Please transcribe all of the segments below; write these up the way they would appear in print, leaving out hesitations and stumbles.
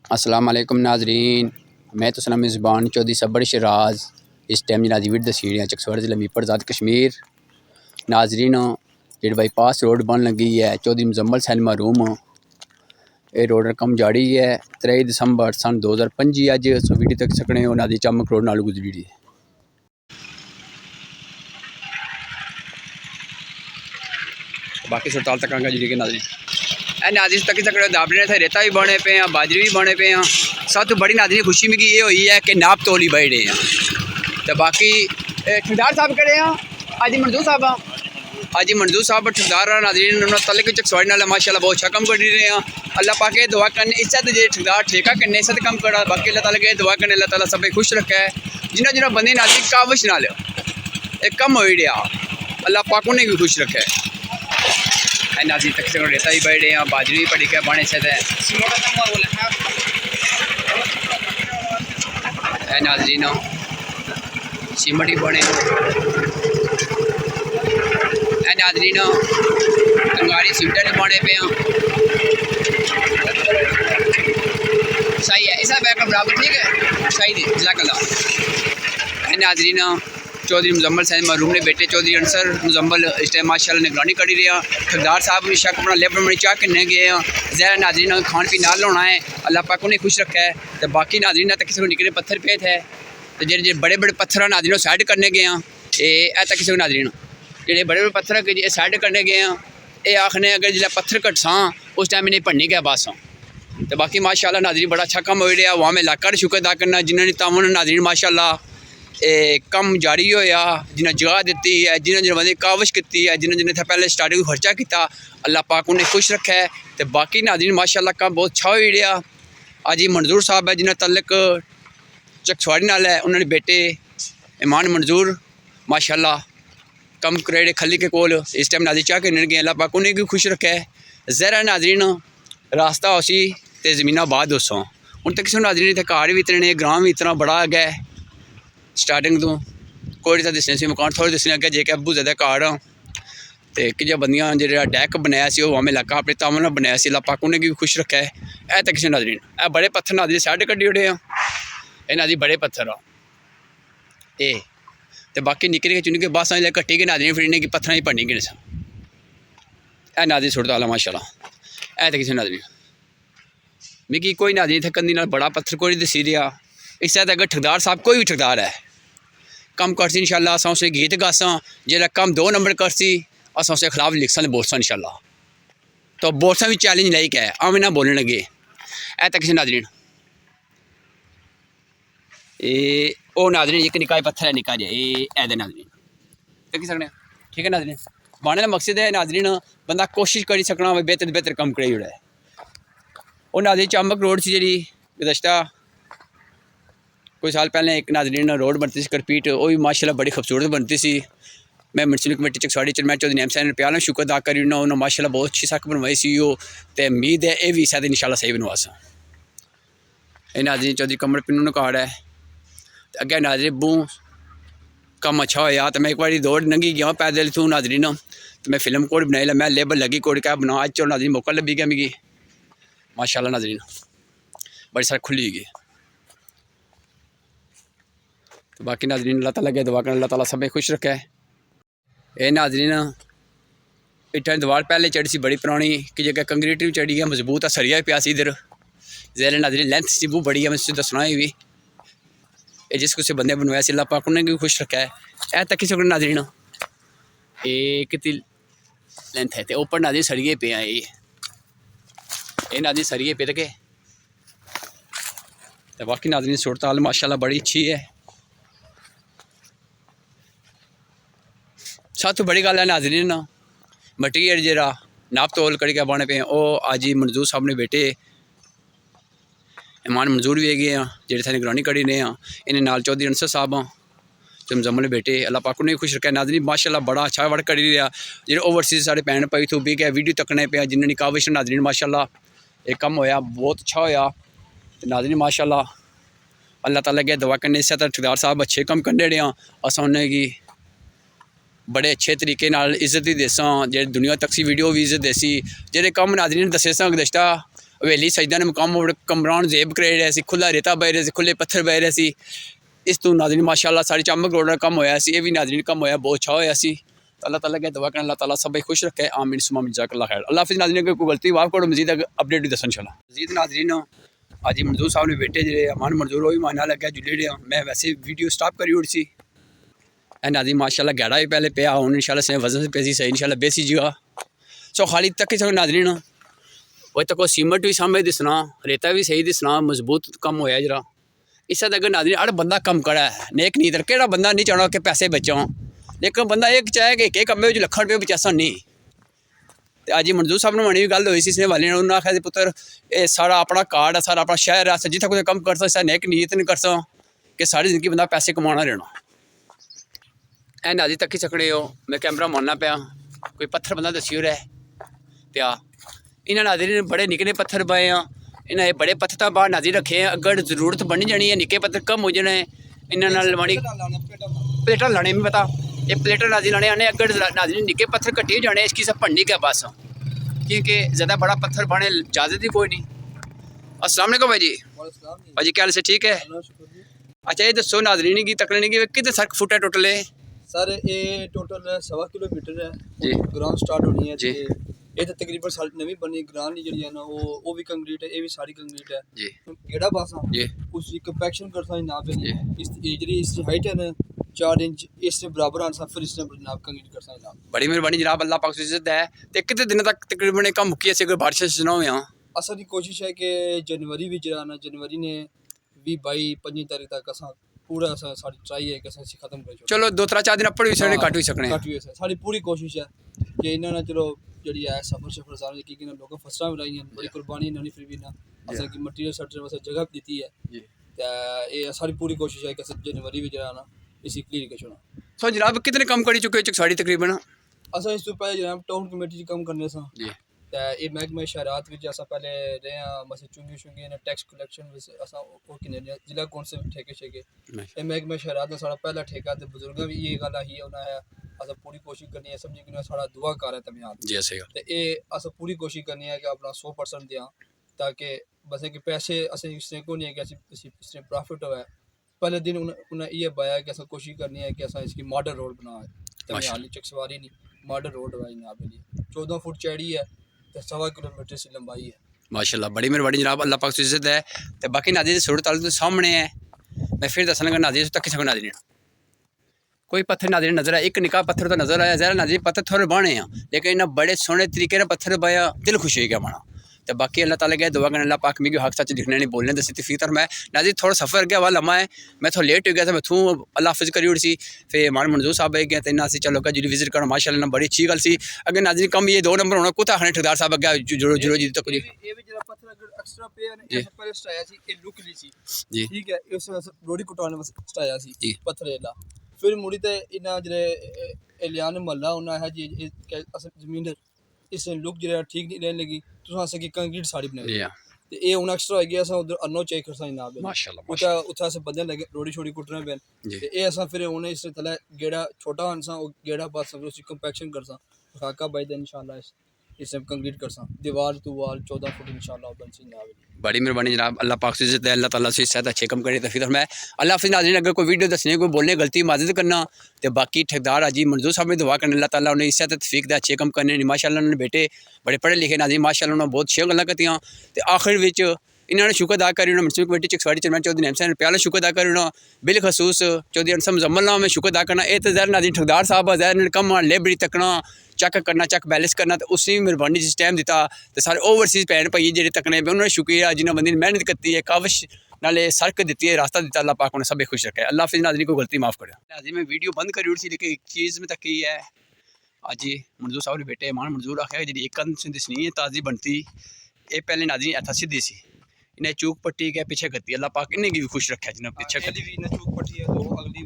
अस्सलाम वालेकुम नाजरीन, मैं तो सलाम ज़बान चौधरी सबर शराज इस टाइम जनाजी विद दसीड़ियाँ चकसवाड़ ज़िला मीरपुर आज़ाद कश्मीर। नाजरीन जी बाईपास रोड बन लगी है चौधरी मुजम्मल सैनमा रूम ये रोड रकम जाड़ी है 23 दिसंबर सन 2025 अज सो वीडियो तक सकने हो नादी चमक रोड नाल गुजरी है। बाकी सुरताल तक जी के नाजरी नाजिश तक सकते दाबड़े थे रेता भी बने पे हैं बाजरी भी बने पे हैं। सब तो बड़ी नाजरी खुशी मिगी ये हुई है कि नाप तोली बह रहे हैं। तो बाकी ठेकेदार साहब कड़े हैं अजी मंजूर साहब अजी मंजूर साहब ठेकेदार नाजरीन उन्होंने तले के चकसवाड़ी नाल माशाल्लाह बहुत अच्छा कम कर रहे हैं। अल्लाह पाक दुआ करने इज्जत जो ठेकेदार ठेका करने इज्जत कम करा बाकी अल्लाह ताला के दुआ करने अल्लाह ताला सब खुश रखा है। जिन्होंने जिन्होंने बंदे नाजरी काविश नाल एक कम हो रहा अल्लाह पाक उन्हें भी खुश रखा है। नाजी तक से रेता भी बैठे हैं बाजरी भी पड़ी के बने से नाजरीन सीमट ही बने नाजरीन कंगारी सीमटें बने पे हैं। सही है इस बैक बराबर ठीक है सही थी जज़ाकल्लाह। नाजरीन चौधरी मुजम्मल सैनमा रूम ने बेटे चौधरी अंसर मुजम्मल इस टाइम माशाल्लाह निगरानी करी रहे हैं। ठेकेदार साहब भी शक अपना लेबर में चाह करने गए हैं ज़रा नाजरीन खान पीन नाल होना है अल्लाह पाक उन्हें खुश रखा है। तो बाकी नाजरीन तक किसी को निकले पत्थर पे थे तो जे बड़े बड़े पत्थर नाजरीन साइड करने गए हैं ये तक किसी को नाजरीन जे बड़े बड़े पत्थर साइड करने गए हैं ये आखने अगर जिला पत्थर कटसा उस टाइम इन्हें भरनी गया बस। तो बाकी माशाल्लाह नाजरीन बड़ा अच्छा कम हो रहा वहाँ में इलाका शुक्र अदा करना जिन्होंने तावन नाजरीन माशाल्लाह कम जारी होया जिन्हें जगह दी है जिन्हें बंदे काविश की है जिन्हें पहले स्टार्टिंग खर्चा किया अल्लाह पाक उन्हें खुश रखा है। तो बाकी नाज़रीन माशाल्लाह कम बहुत अच्छा हो रहा। अज मंजूर साहब है जिन्हें तलक चकसवाड़ी नाल है उन्होंने बेटे ईमान मंजूर माशाल्लाह कम करेड़े खली के कोल इस टाइम नाजी चाह के गए अल्लाह पाक उन्हें भी खुश रखा है। ज़रा नाजरीन रास्ता उसी तो जमीना बाद उस हूँ तक किसी नाजरीन इतने घर भी इतने ग्राम भी इतना बड़ा अगे स्टार्टिंग तो कोई तो दसने से मकान थोड़े दसने अगे जेके अबू ज़्यादा घर तो एक जो बंदियाँ जो डैक बनाया से वहाँ इलाका अपने तावन बनाया से अल्लाह पाक उन्हें भी खुश रखा है। ए तक किसी नाजरीन ए बड़े पत्थर नाजरीन साइड कड्ढी उड़े हैं ये नाजी बड़े पत्थर ए तो बाकी निक्के निक्के चुनी के बस कट्टी के नाजरीन फिर इन्हें पत्थर ही भरनी गिन ए नाजरी सुरता आला माशाल्लाह। ए तक किसी नाजरीन मिगी कोई नाजरीन इतने कंधी नाल बड़ा पत्थर कोई दसी रहा इस अगर ठेकेदार साहब कोई भी ठेकेदार है कम करसी इंशाल्लाह अस उसे गीत गासा जो कम 2 नंबर करसी अस उस खिलाफ लिखसा बोलसा इंशाल्लाह। तो बोलसा भी चैलेंज लाइक है हम ना बोलने लगे ए तक किसी नाजरीन ये ओ नाजरीन एक निका पत्थर है निका जे ए नाजरीन देख सकते ठीक है नाजरीन बाने का मकसद है नाजरीन बंदा कोशिश करी सकना बेहतर बेहतर कम कराई उड़ा है। वो नाजरीन चमक रोड से जी गुज़श्ता कोई साल पहले एक नाजरीन रोड बनती सी करपीट वो भी माशाल्लाह बड़ी खूबसूरत बनती सी। मैं municipal committee Chakswari chairman Chaudhary Naim सैन प्यार शुक्र अदा करी उन्होंने माशाल्लाह बहुत अच्छी सड़क बनवाई सी तो उम्मीद है ये भी शायद इंशाल्लाह सही बनवा सा। ये नाजरीन चौधरी कमर पिन्नू कार्ड है अगे नाजरीन बू कम अच्छा होया तो मैं एक बार दौड़ नंगी गया पैदल इतों नाजरीन तो मैं फिल्म कोड बनाई ला मैं लेबर लगी कोड क्या बना अज चलो नाजरीन मौका लभी गया मिगी माशाल्लाह नाजरीन बड़ी सारी खुली गई। तो बाकी नाजरीन अल्लाह ताला के दुआ करना अल्लाह ताला सब खुश रखे। ये नाजरीन इट्ठां दीवार पहले चढ़ी सी बड़ी पुरानी कि जगह कंक्रीट भी चढ़ी है मजबूत है सरिया भी पिया सी इधर ज़रा नाजरीन लेंथ सी बहुत बड़ी है मैं दसना भी ये जिस किसी बंदे बनवाया से अल्लाह पाक उन्हें भी खुश रखा है। ए तक किसी नाजरीन एक लेंथ है तो ऊपर नाजरीन सरिये पे हैं ये नाजरीन सरिये पे तक तो बाकी नाजरीन सूरत माशाल्लाह बड़ी अच्छी है। सब तो बड़ी गल है नाजरीन मटीरियल जरा नाप तोल करके बने पे वो आज ही मंजूर साहब ने बेटे ईमान मंजूर भी है जेडे सारी निगरानी करी रहे हैं इन्हें नाल चौधरी अंसर साहब जो मुजम्मल बेटे अल्लाह पाक उन्हें खुश रखा। नाजरीन माशाल्लाह बड़ा अच्छा वर्क करी रहा जो ओवरसीज साढ़े भैन भाई तो भी गया वीडियो तकने पे जिन्होंने काविश नाजरीन माशाल्लाह एक कम होया बहुत अच्छा होया। तो नाजरीन माशाल्लाह अल्लाह ताला के दुआ करने से ठेकेदार साहब अच्छे कम करने रहे हैं अस उन्हें बड़े अच्छे तरीके नाल इज्जत ही देसा जे दुनिया तक सी वीडियो भी इज्जत देसी जेडे कम नाजरीन दसे सा गुज़श्ता हवेली सजदा ने मुकाम कमरान जेब करे रहे सी, खुला रेता बह रहे सी, खुले पत्थर बह रहे सी। इस तू नाज़रीन माशाअल्लाह सारी चमक रोड का कम होया सी, ये भी नाज़रीन कम होया, बहुत अच्छा होया सी। अल्लाह ताला के दुआ करना अल्लाह ताला सब खुश रखे, आमीन सुमा आमीन, जज़ाकल्लाह खैर। अल्लाह हाफिज़ नाज़रीन, कोई गलती वाफ करो मजीद अपडेट भी दसन इंशाअल्लाह। मजीद नाज़रीन अज मंजूर साहब ने बेटे जे अमान मंजूर हो भी माना लग्या जुले रहा, मैं वैसे वीडियो स्टॉप करी उड़ी सी। नाज़रीन माशाअल्लाह गैड़ा भी पहले पे हूँ इंशाअल्लाह से वजन से पेसी सही इंशाअल्लाह बेसी जगह सो खाली तक ही नाज़रीन वो तक सीमेंट भी सामने दिसना, रेता भी सही दिसना, मजबूत कम होया जरा। इस अगर नाज़रीन हर बंदा कम करा है नेक नीत केड़ा बंदा नहीं चाहना कि पैसे बचाओ, लेकिन बंदा एक चाहे कि एक कम्मे लखन रुपये बचासा नहीं। तो अज मंजूर साहब ने मनी भी गल हुई सी, इसने वाले ने उन्होंने आखिया पुत्र ये सारा अपना कार्ड है, सारा अपना शहर है, अस जितना कुछ कम कर सकते नेक नीयत नहीं कर सकते कि सारी जिंदगी बंदा पैसे कमाना रहना। ए नाज़रीन तक ही सकने हो, मैं कैमरा मारना पाया कोई पत्थर बंदा दसी हो रहा है पिया। इन्हें नाज़रीन बड़े निके पत्थर पाए हैं, इन्हें बड़े पत्थर तो बाहर नाज़रीन रखे हैं, अगर जरूरत बनी जानी है निके पत्थर कम हो जाने इन्होंने लवानी प्लेटा लाने में पता ये प्लेटा नाज़रीन लाने आने, अगर नाज़रीन निके पत्थर कट्टे हो जाने इसकी सब भरनी क्या बस, क्योंकि ज़्यादा बड़ा पत्थर पाने इजाज़त ही कोई नहीं। अस्सलाम वालेकुम भाई जी। भाई जी क्या हाल से ठीक है? अच्छा ये दसो नाज़रीन की तकरीबन की कितने सड़क फुट है टोटल? सर ये टोटल 1.25 किलोमीटर है जी, ग्राउंड स्टार्ट होनी है जी। ये तो तकरीबन सारी नवी बनी ग्राउंड जी है ना वो भी कंक्रीट है, ये भी सारी कंक्रीट है जी केड़ा पासा जी उसकी कंपैक्शन करता है ना पे जी इस जी इसकी हाइट है ना 4 इंच इससे बराबर आंसा फिर इसने जनाब कंक्रीट करता है ना। बड़ी मेहरबानी जनाब, अल्लाह पाक से इज्जत है। तो कितने दिन तक तकरीबन कम मुक्की ऐसे कोई बारिश ना हो यहाँ? असल की कोशिश है कि जनवरी भी जरा ना जनवरी ने 20-22-25 तारीख तक असा पूरा असा सारी ट्राई है कि असा खत्म कर चलो 2-3-4 दिन अपड़ भी सकने घट भी सकने घट भी सारी पूरी कोशिश है कि इन्होंने चलो जी है सफर शफर सारे की लोगों फसलां बनाई बड़ी कुर्बानी इन्होंने फिर भी ना असा की मटीरियल सट्टर वास्ते जगह दी है। तो ये सारी पूरी कोशिश है कि जनवरी भी जरा ना इसी क्लियर कर छोड़ा। सो जनाब कितने कम करी चुके हो साड़ी तकरीबन? असा इस तो पहले जनाब टाउन कमेटी कम करने सा जी तो ये महकमा शहरात विच असा पहले रहे हैं बस चुंगी शुंगी ने टैक्स कलेक्शन विच असा ओ किने जिला कौंसिल ठेके शेके ये महकमा शहरात दा सारा पहला ठेका ते बुजुर्गां भी ये गल आई है उन्हें है असा पूरी कोशिश करनी है समझी कि सारा दुआ कर है तमियान जी सही ते ये असा पूरी कोशिश करनी है कि अपना 100% दें ताकि बस कि पैसे असें इसने को नहीं है कि इसने प्रॉफिट होवे। पहले दिन उन्हें ये बाया कि असा कोशिश करनी है कि असा इसकी मॉडल रोड बनाए तमियान चकसवारी नहीं मॉडल रोड है यहाँ पे 14 फुट चौड़ी है तो 1.25 किलोमीटर की लंबाई है। माशाल्लाह बड़ी मेहरबानी जनाब, अल्लाह पाक से इज्जत है। तो बाकी नाज़रीन सूरत हाल तो सामने है, मैं फिर दसन लगा नाज़रीन तक सकूँ नाज़रीन कोई पत्थर नाज़रीन नजर आया, एक निका पत्थर तो नजर आया, जरा नाज़रीन पत्थर थोड़े बने हैं लेकिन इन्हें बड़े सोहने तरीके पत्थर पाया, दिल खुश हो गया माना। तो बाकी अल्लाह ताला के दुआ करने अल्लाह पाक मिगी हक सच दिखने नहीं बोलने दसी थी फिर मैं नाज़रीन थोड़ा सफ़र गया वाला लम्हा है, मैं थोड़ा लेट हो गया था, मैं थू अल्लाह हाफिज़ करी उड़ी सी फिर मान मंजूर साहब आई गया तो इन्ना सी चलो जी विजिट करना माशाअल्लाह बड़ी अच्छी गल सी। अगर नाज़रीन कम ये 2 नंबर होना कुत्ता आखने ठेकेदार साहब अगे जुड़ो जुड़ो जी तक जी ये भी जरा पत्थर अगर एक्स्ट्रा पे है पहले स्टाया सी ये लुक ली सी जी ठीक है इस रोडी कुटाने बस स्टाया सी जी पत्थर एला फिर मुड़ी ते इना जरे एलियान महल्ला होना है जी असल जमीन इस लुक जरा ठीक नहीं रहने लगी तो अस की कंक्रीट साड़ी बनाई ते ये हुन एक्स्ट्रा हो गया असा उधर अन्नो चेक करसा ना बे माशाल्लाह उठा उठा से बदन लगे रोडी छोड़ी कुटने पे ते ये असा फिर हुन इस तले गेड़ा छोटा हंसा गेड़ा पास उसी कंपैक्शन करसा खाका बाय दे इंशाल्लाह इस सब कंक्रीट करसा दीवार टू वाल 14 फुट इंशाल्लाह बनसी ना बड़ी मेहरबानी जनाब, अल्लाह पाक से इज्जत है, अल्लाह ताला से शायद अच्छे कम करे। तो फिर मैं अल्लाह हाफिज़ नाज़रीन अगर कोई वीडियो दसने कोई बोलने गलती माजद करना तो बाकी ठेकेदार अजी मंजूर साहब ने दुआ करने अल्लाह ताला उन्हें इस तौफीक दे अच्छे कम करने माशाअल्लाह उन्होंने बेटे बड़े पढ़े लिखे नाज़रीन माशाअल्लाह उन्होंने बहुत अच्छी गल्लां कीतियां। तो आखिर विच इन्होंने शुक्र अदा करी municipal committee Chakswari chairman Chaudhary Naeem Hussain प्याला शुक्र अदा करी बिलखसूस चौधरी अनसर मुजम्मल नाम में शुक्र अदा करना। ये तो जहर नाज़रीन ठेकेदार साहब जहर कम लेबरी तकना चेक करना चेक बैलेंस करना तो उसी मेहरबानी जिस टाइम दिता तो सारे ओवरसीज़ भैन भाई जेह्ड़े तकने पे उन्होंने शुक्रिया जिन्हें बंदी ने मेहनत की है काविश नाले सड़क दी है रास्ता दिता अल्लाह पाक उन्हें सब खुश रखे। अल्लाह हाफिज़ नाज़रीन को गलती माफ़ करे। नाज़रीन मैं वीडियो बंद करी उड़ी लेकिन एक चीज़ में तक ही है अज मंजूर साहब ने बेटे मान मंजूर आख्या जी एक कंध से दिसनी है ताज़ी बनती ये पहले नाज़रीन ऐसा सीधी सी इन्हें चूक पट्टी के पीछे करती अल्लाह पाक इन्हें भी खुश रखा जिन्हें पीछे करती चूक पट्टी है तो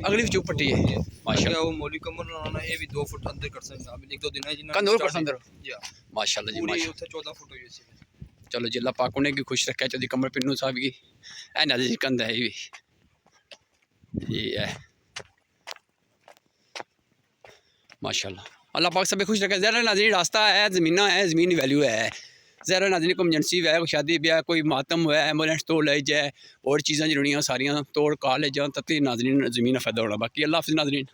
अगली भी चूक पट्टी है माशाल्लाह वो मौली कमर ना ये भी 2 फुट अंदर कर सकते हैं एक दो दिन है जिन्ना कंध और कर अंदर माशाल्लाह जी पूरी उथे 14 फुट हुई है। चलो जी अल्लाह पाक उन्हें भी खुश रखा चौधरी कमर पिन्नू साहब की है नाज़रीन कंध है ये है माशाल्लाह अल्लाह पाक सब खुश रखे। ज़रा नाज़रीन रास्ता है ज़मीन की वैल्यू है ज़रा नाज़रीन कोई एमरजेंसी है, कोई शादी ब्याह, कोई मातम हुआ, एम्बुलेंस तो ले जाए और चीज़ां जरूरी सारियां तोड़ काल ले जाओ, तब नाज़रीन ज़मीन फ़ायदा होना। बाकी अल्लाह हाफ़िज़ नाज़रीन।